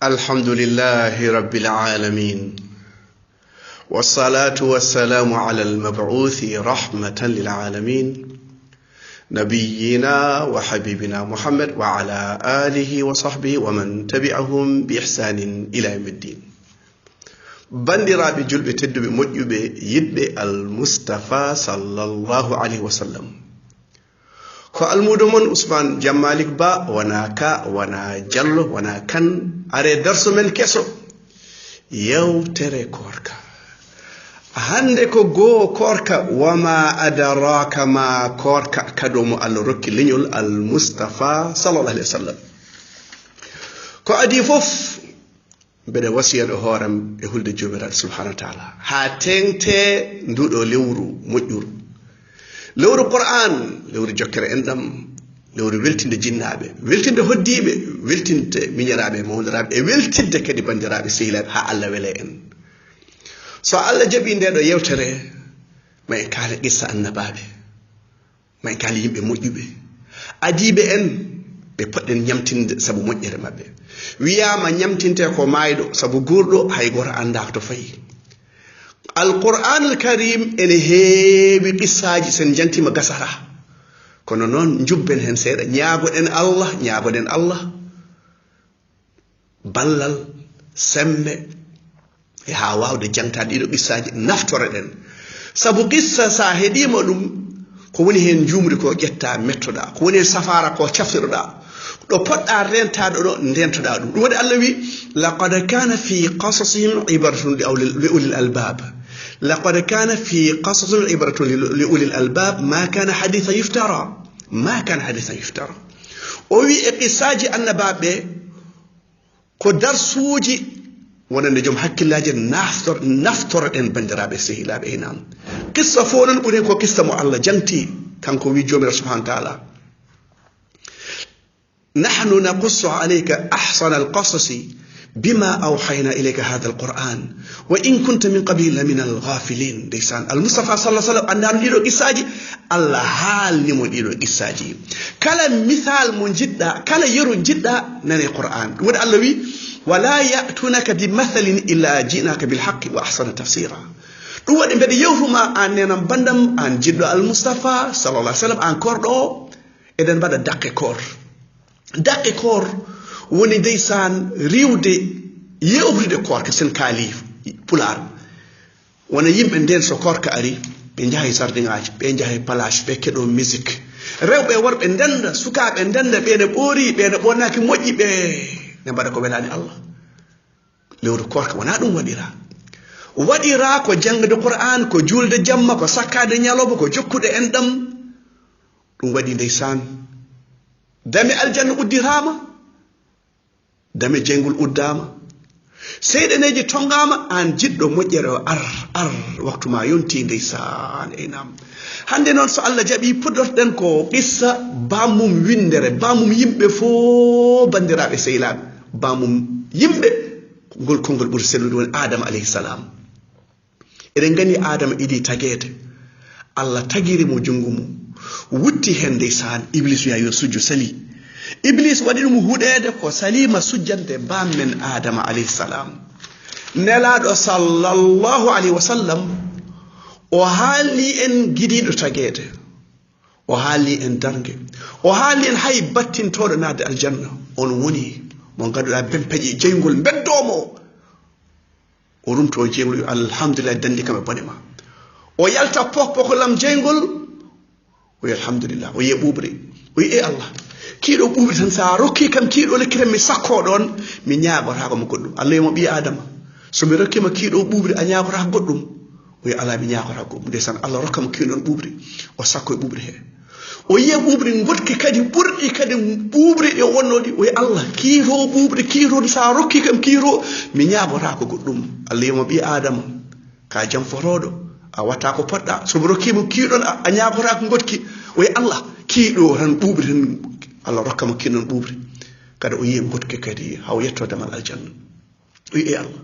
الحمد لله رب العالمين، والصلاة والسلام على المبعوث رحمة للعالمين نبينا وحبيبنا محمد وعلى آله وصحبه ومن تبعهم بإحسان إلى يوم الدين. بندرابي جلبي تدبي مجيبي يدبي المصطفى صلى الله عليه وسلم. ko almudumon Usman Jammalik Ba wana ka wana jallo wana kan are darso men keso yewtere korka hande ko go korka wama adraka ma korka kadomo Allah rokki leñol al Mustafa sallallahu alaihi wasallam ko adi fof bede wasiyado horam e hulde jomiraɗo subhanahu wa ta'ala ha tengte nduɗo lewru moƴƴuru lewru Qur'an lewru jokkere endam lewru weltinde jinnaɓe weltinde hoddiɓe weltinde miñiraɓe mawdiraɓe e weltinde kadi bandiraɓe sehilaɓe ha Allah wele en so Allah jaɓi ndeɗo yewtere ma en kaala qissa annabaɓe ma en kaala yimɓe moƴƴuɓe adiɓe en ɓe poɗɗen ñamtinde saabu moƴƴere mabɓe wiyama ñamtinte ko mayɗo saabu gurɗo hay goto anda to fayi القرآن الكريم ene heewi qissaji sen jantima gasara kono noon jubben hen seeɗa ñaagoɗen Allah ballal sembe e ha wawde jangtade ɗiɗo qissaji naftoroɗen sabu qissa sa heeɗima ɗum ko woni hen jumri ko ƴetta mettoɗa ko woni hen safara ko caftiroɗa ɗo poɗɗa rentade ɗo ndentoɗa ɗum ɗum waɗi Allah wi laqad kana fi qasasihim ibratun li ulil albab لقد كان في قصص عبرة لأولي الألباب ما كان حديثا يفترى وي قصاجي النبابة كدر سوجي ونجم حق الله نفتر إن بندرابة سهيلابة هنا قصة فونا ونكو قصة معلا جنتي كان كوي جومر سبحانه وتعالى نحن نقص عليك أحسن القصص بما أوحينا إليك هذا القرآن وإن كنت من قبيل من الغافلين ديسان المصطفى صلى الله عليه وسلم أننا نديرو إساجي الله حال نمو نديرو إساجي كلا مثال من جدا كلا يرو جدا نني قرآن ود الله ولا يأتونك بمثل إلا جئناك بالحق وأحسن تفسيرا ود إن بدي يوفما أننا بندم أن جدا المصطفى صلى الله عليه وسلم أن كوردو إذن بدأ دقي كور woni deysan riwde yewrude korka sen kaali pular wona yimɓe nden so korka ari ɓe jahay sardingaji ɓe jahay palace ɓe keɗo musique rewɓe worɓe ndenda sukaɓe ndenda ɓene ɓoori ɓene ɓonnaki moƴƴi ɓe ne mbaɗa ko welani Allah lewru korka wona ɗum waɗira ko jangde Qur'an ko julde jamma ko sakkade ñaloba ko jokkude enɗam ɗum waɗi ndeysan dame aljanna uddirama dame jengul uddama seyɗeneji tongama an jiɗɗo moƴƴere o ar waktu ma yonti ndeysan enam hande noon so Allah jaɓi puɗɗorɗen ko qissa bamum windere bamum yimɓe fo bandiraɓe sehilaɓe bamum yimɓe ngol konngol ɓuri sellude woni Adama alayhi salam eɗen gandi Adama iɗi tagede Allah tagirimo jungo mum wutti hen ndeysan Iblis wiya yo sujju sali Iblis waɗi ɗum huɗede ko salima sujjande bammen Adama alayhi salam nelaɗo sallallahu alayhi wa sallam o haali en gidiɗo tagede o haali en darge o haali en hay battintoɗo nade aljanna on woni mo ganduɗa bempeƴi jeygol beddomo o rumto jeygol alhamdulillah dandi kam e bone ma o yalta pokolam jeygol o alhamdulillah o yiye ɓuɓri o yiye Allah kiiɗo ɓuuɓi tan sa rokki kam kiiɗo lekkiren mi sakko ɗon mi ñaagotako mo goɗɗum Allah yimo ɓi Adama so mi rokkima kiiɗo ɓuuɓri a ñaagotako goɗɗum o wi ala mi ñaagotako goɗɗum ndeysaan Allah rokkama kiiɗon ɓuuɓri o sakko e ɓuuɓri he o yiya ɓuuɓri gotki kadi ɓurɗi kadi ɓuuɓri ɗi wonnoɗi o wi Allah kiito ɓuuɓri kiito sa rokki kam kiito mi ñaagotako goɗɗum Allah yimo ɓi Adama ka jam fotoɗo a watta ko poɗɗa so mi rokkima kiiɗon a ñaagotako gotki o wi Allah kiiɗo tan ɓuuɓri tan Allah rokkama kinon ɓuuɓri kada o yiye gotke kadi haw yettodemal aljanna o wi Allah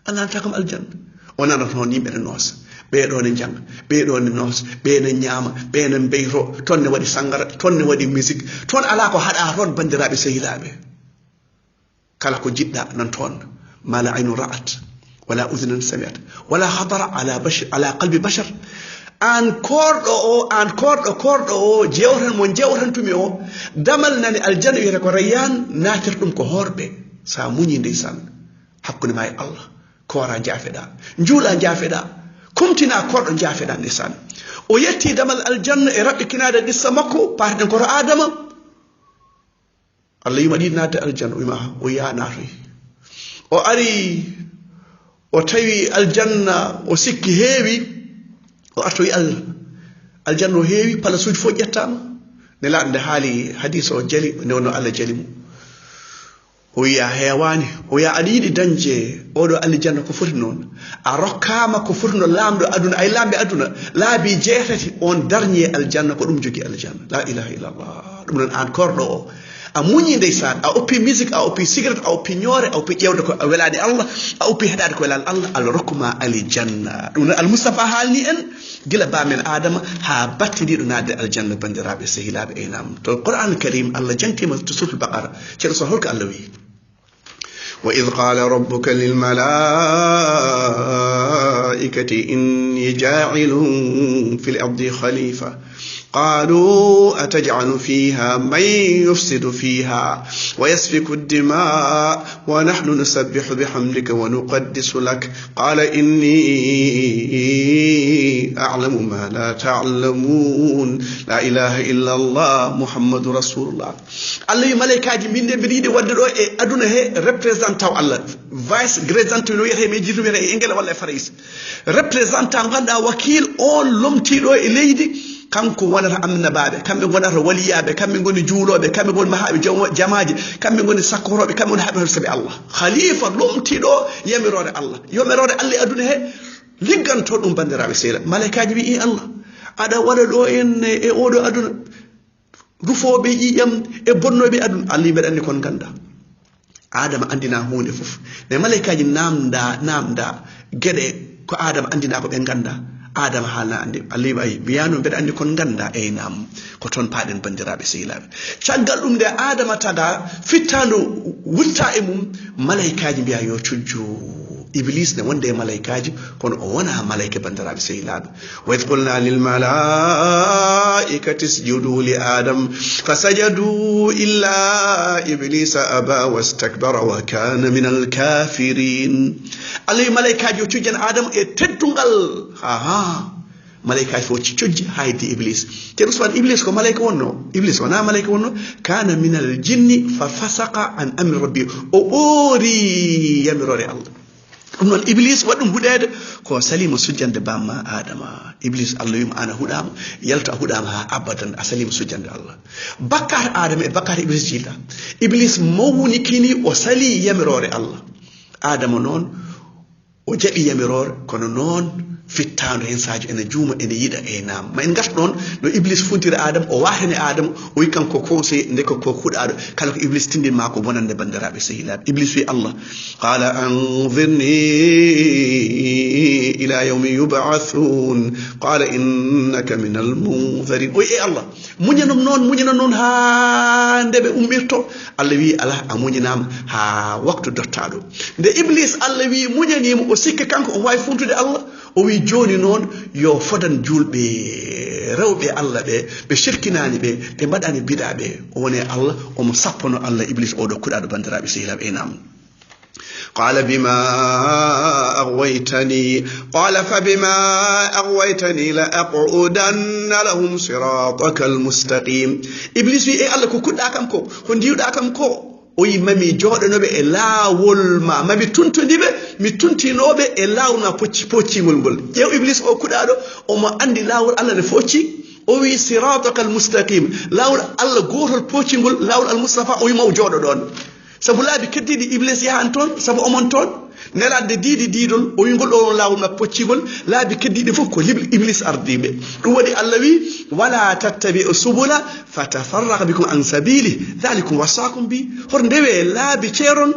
anta kam aljanna o nana toon yimɓe ne noosa ɓeɗo ne janga ɓeɗo ne noosa ɓene ñaama ɓene mbeyto toon ne waɗi sangara toon ne waɗi musique toon ala ko haɗa toon bandiraɓe sehilaɓe kala ko jiɗɗa nan toon ma la aynu ra'at wala udhunun sami'at wala khatara ala qalbi bashar an korɗo o jewtan mo jewtantumi o damal nani aljanna wiyete ko rayyan natir ɗum ko horɓe sa muñi ndeysan hakkude ma e Allah kora jaafeɗa juula jaafeɗa kumtina korɗo jaafeɗa ndeysan o yetti damal aljanna e raɓɓikinade qissa makko parɗen koto adama Allah yima ɗi nadde aljanna o wima o ya natoy o ari o tawi aljanna o sikki heewi o artoyi aljanna o heewi palasuji fof ƴettama nelaɗo nde haali hadis o jali nde wonno Allah jali mum o wiya heewani o wiya aɗa yiɗi dañde oɗo aljanna ko foti noon a rokkama ko foti no lamɗo aduna ay lamɓe aduna laabi 6 on darñe aljanna ko ɗum jogui aljanna la ilaha illallah ɗum noon an korɗo o a muñi ndeysan a oppi musique a oppi cigarette a oppi ñoore a oppi ƴewde ko welade Allah a oppi heɗade ko welade Allah Allah rokkuma aljanna ɗum noon almoustapha haalni en gila bamen adama ha battidiɗo nadde aljanna bandiraɓe sehilaɓe aynam to Qur'an karim Allah jantima to suratul baqara ceeɗo so holko Allah wi وإذ قال ربك للملائكة إني جاعل في الأرض خليفة قالوا أتجعل فيها من يفسد فيها ويسفك الدماء ونحن نسبح بحمدك ونقدس لك قال إني أعلم ما لا تعلمون لا إله إلا الله محمد رسول الله الله ملائكة من بريد ودرو أدونه representant Allah vice representant no yete me jitu yete engel walla faris representant ganda wakil on lomtido e leydi kanko wonata amnabaɓe kamɓe gonata waliyaɓe kamɓe goni juuloɓe kamɓe goni mahaɓe jamaji kamɓe goni sakkoroɓe kamɓe goni haɓe sabi Allah khalifa lomtiɗo yamirode Allah yamirode Allah e aduna he ligganto ɗum bandiraɓe seeɗa malaikaji wi Allah aɗa waɗa ɗo en e oɗo aduna rufoɓe ƴiƴam e bonnoɓe aduna Allah mbeɗa andi kon ganda adama andina hunde fof ne malaikaji namda gueɗe ko adama andina ko ɓe ganda adama haalna andi Allah wi mbiyano mbeɗa andi kon ganda nam ko toon paɗen bandiraɓe sehilaɓe caggal ɗum nde adama tada fittando wutta e mum malaikaji mbiya yo cujju iblis ne wonde e malaikaji kono o wona malaika bandiraɓe sehilaɓe wa id qulna lil malaikati isjudu li adam fasajadu illa iblisa aba wastakbara wa kana min al kafirin Allah wi malaikaji o cujjan adama e teddungal malaikaji fof cojji hayde iblis te usman iblis ko malaika wonno iblis wona malaika wonno kana min al jinni fa fasaqa an amri rabbi o ɓoori yamirore Allah ɗum noon iblis waɗɗum huɗede ko salima sujjande bamma adama iblis Allah wima ana huɗama yalto a huɗama ha abadan a salima sujjande Allah bakkata adama e bakkata iblis jilta iblis mawnikini o sali yamirore Allah adama noon o jaɓi yamirore kono noon fittando hen sadio ene juuma ene yiɗa e nam ma en garta ɗon no iblis funtiri adama o watani adama o wi kanko conseil nde ko huɗaɗo kala ko iblis tindinma ko bonande bandiraɓe sehilaɓe iblis wi Allah qala anzirni ila yawmi yub'athun qala innaka min almunzirin o e Allah muñana noon ha ndeɓe ummirto Allah wi ala a muñanama ha waktu dottaɗo nde iblis Allah wi muñanimo o sikki kanko o wawi funtude Allah o wi joni noon yo fodan julɓe rewɓe Allah ɓe shirkinani ɓe mbaɗani biɗa ɓe o woni Allah omo sappono Allah iblis oɗo kuɗaɗo bandiraɓe sehilaɓe enam قال بما أغويتني قال فبما أغويتني لأقعدن لهم صراطك المستقيم إبليس في الله كو كدا كم كو هنديو دا كم كو o yi mami jooɗanoɓe e laawol ma mami tuntodiɓe mi tuntinoɓe e laawna poccingol ngol ƴeew iblis o kuɗaɗo omo andi laawol Allah ne focci o wi sirataka al mustaqim laawol Allah gotol poccingol laawol al mustapha o wima o jooɗo ɗon sabu laabi keddiɗi iblis yahan toon sabu omon toon nelade diidol o wi ngol ɗo laawol ma poccigol laabi keddiɗi fof ko iblis ardiɓe ɗum waɗi Allah wi wala tattabi'u subula fatafarraqa bikum an sabili dhalikum wasakum bi hor ndewe laabi ceeron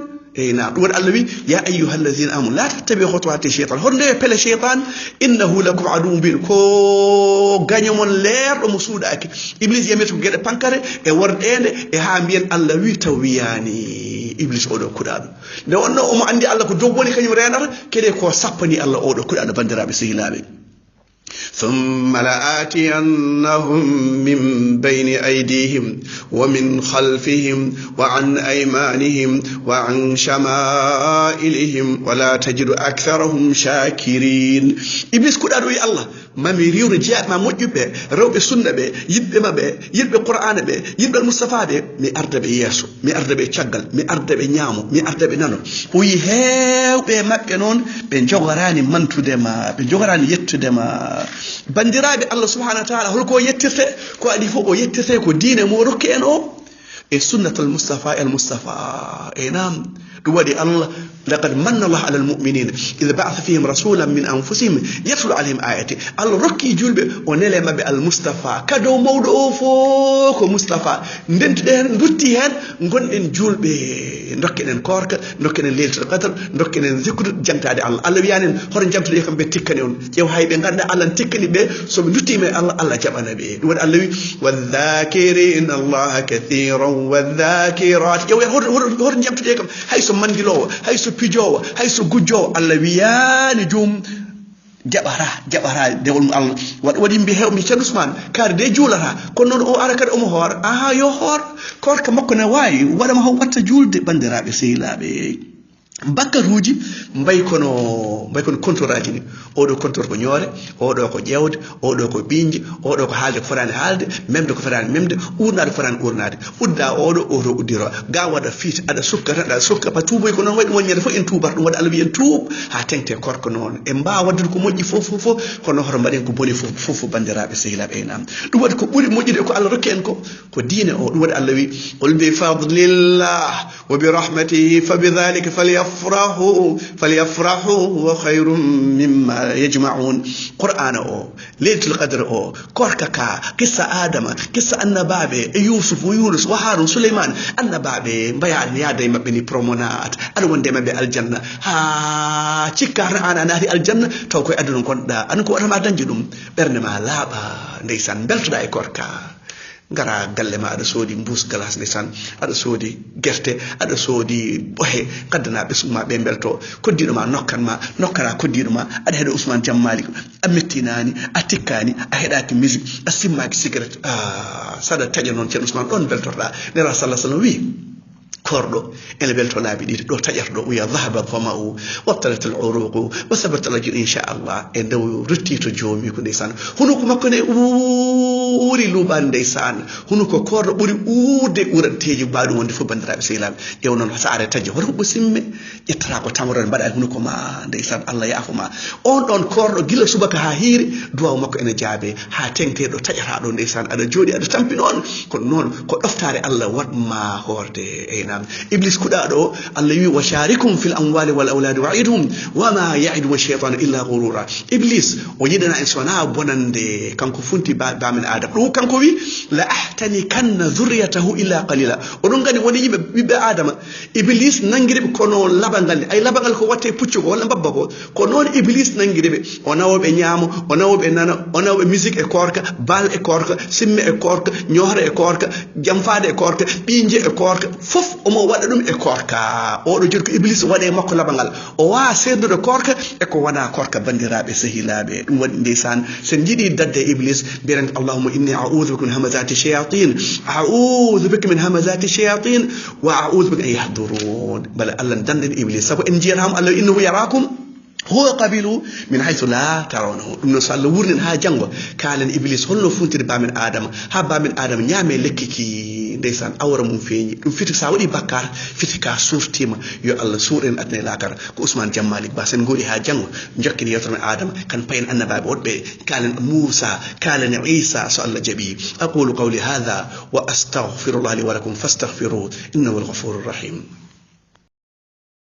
na ɗum waɗi Allah wi ya ayyuha alladhina amanu la tattabi'u khutuwati shaytan hor ndewe pele shaytan innahu lakum aduwwun mubin ko gañomon leerɗo mo suuɗaki iblis yamete ko gueɗe pankare e worɗede e ha mbiyen Allah wi taw wiyani iblis oɗo kuɗaɗo nde wonno omo andi Allah ko dow woni kañum renata kede ko sappani Allah oɗo kuɗaɗo bandiraɓe sehilaɓe ثم لآتينهم من بين أيديهم ومن خلفهم وعن أيمانهم وعن شمائلهم ولا تجد أكثرهم شاكرين إبليس كل أدوي الله ما ميريو رجال ما موجب روب السنة به يبقى ما به يبقى القرآن به يبقى المصطفى به مي أرد بيسو مي أرد بيشغل مي أرد بنيامو مي أرد بنانو ويهاو بمكنون بنجوغراني منتو دما بنجوغراني يتو دما bandiraɓe Allah subhanahu wa ta'ala holko yettirte ko adi fof o yettirte ko diine mo rokki en o e sunnatul mustafa nam ɗum waɗi Allah laqad manna Allah ala almu'minina idha ba'atha fihim rasulan min anfusihim yatlu alayhim ayati Allah rokki julɓe o nele mabɓe almustafa kado mawɗo o fof ko mustafa ndentuɗe hen dutti hen gonɗen julɓe dokkeɗen korka dokkeɗen leylatul qadr dokkeɗen zikru jamtade Allah Allah wiyanen hoto jamtude kamɓe tikkani on ƴeew hayɓe ganda Allah tikkani ɓe soɓe duttime Allah jaɓana ɓe ɗum waɗi Allah wi wadhakirina allaha kathiran wadhakirat ƴeew hoto jamtude kam hayso mandilowo hayso pijowo hayso gujjowo Allah wiyani jum jaɓara dewol mum Allah waɗi mbi hewmi ceerno Ousmane kaari de juulata kono noon o ara kadi omo hoora yo hoor korka makko ne wawi waɗama ho watta juulde bandiraɓe sehilaɓe bakkaruji mbay kono compteur aji ni oɗo compteur ko ñoore oɗo ko ƴewde oɗo ko ɓiñde oɗo ko haalde ko fotani haalde memde ko fotani memde urnade ko fotani urnade udda oɗo uddiro ga waɗa fiit aɗa sukka tan aɗa sukka ba tuuboy ko noon waɗi wonñede fof en tuubat ɗum waɗa Allah wi en tuub ha tengte korko noon e mbawa waddude ko moƴƴi fof kono hoto mbaɗen ko boni fof bandiraɓe sehilaɓe enam ɗum waɗi ko ɓuuri moƴƴude ko Allah rokki en ko diine o ɗum waɗi Allah wi qul bi fadlillah wa bi rahmatihi fa bi dhalika falyafrahu wa khayrun mimma yajma'un qur'ana o laylatul qadr o korka ka kissa adama kissa annabaɓe e yusuf wa yunus wa harun suleyman annabaɓe mbayani yaada e mabɓe ni promenade aɗa wonde mabɓe aljanna ha cikka tan an a naati aljanna taw koye aduna gonɗa an ko watama dañde ɗum ɓernde ma laaɓa ndeysan beltoɗa e korka ngara galle ma aɗa soodi mbus glace ndeysaan aɗa soodi gerte aɗa soodi bohe gaddana ɓesguma ɓe belto koddiɗo ma nokkana koddiɗo ma aɗa heeɗa Ousmane Jam Malik a mettinani a tikkani a heeɗaki musique a simmaki cigarette saɗa taƴa noon ceerno Ousmane ɗon beltotoɗa nera sallah sallam wi korɗo ene belto laabi ɗiɗi ɗo taƴata ɗo wiya dhahaba dhama'u wabtalat al uruqu wa sabata al ajru inchallah e ndew retti to joomi ko ndeysan hunuko makko ne ɓuuri luuɓani ndeysan hunuko korɗo ɓuuri uurde ɓuranteji mbaɗum wonde fof bandiraɓe sehilaɓe ƴeew noon so are taƴe hoto ko simme ƴettata ko tamrode mbaɗa e hunuko ma ndeysan Allah yaafuma on ɗon korɗo gila subaka ha hiiri duwaw makko ene jaabe ha tengte ɗo taƴata ɗo ndeysan aɗa jooɗi aɗa tampi noon kono noon ko ɗoftare Allah waɗma horde nam iblis kuɗaɗo Allah wi wa sharikum fil amwali wal awladi wa'idhum wa ma ya'idu ash-shaytanu illa ghurura iblis o yidana en sona bonande kanko funti bamin adam ɗum kanko wi la ahtani kanna dhurriyatahu illa qalila oɗon gani woni yimɓe ɓiɓɓe adama iblis nangiriɓe kono labangal ni ay labangal ko watte puccugo walla mbabba ko noon iblis nangiriɓe o nawoɓe ñaamo o nawoɓe nana o nawoɓe musique e korka bal e korka simme e korka ñohre e korka jamfade e korka ɓinje e korka fof omo waɗa ɗum e korka oɗo joni ko iblis waɗe makko labangal o wawa serdude korka e ko wona korka bandiraɓe sehilaɓe ɗum waɗi ndeysan sen jiiɗi dadde iblis mbiren allahumma inni a'udhu bika min hamazati shayatin a'udhu bika min hamazati shayatin wa a'udhu bika an yahdurun bala Allah danden iblis sabu en jiyatamo Allah innahu yarakum huwa qabilu min haythu la tarawnahu ɗum noon so Allah wurnin ha janggo kalen iblis holno funtide bamin adama ha bamin adama ñaame lekki ki ndeysan awra mum feeñi ɗum fiti sa waɗi bakkar fiti ka suftima yo Allah suuren adna lakara ko Ousmane Jam Malik ba sen gori ha janggo jokkini yewtere adama kan payen annabaɓe woɗɓe kalen Moussa kalen Isa so Allah jaaɓi aqulu qawli hadha wa astaghfirullah li wa lakum fastaghfiruhu innahu al-ghafurur rahim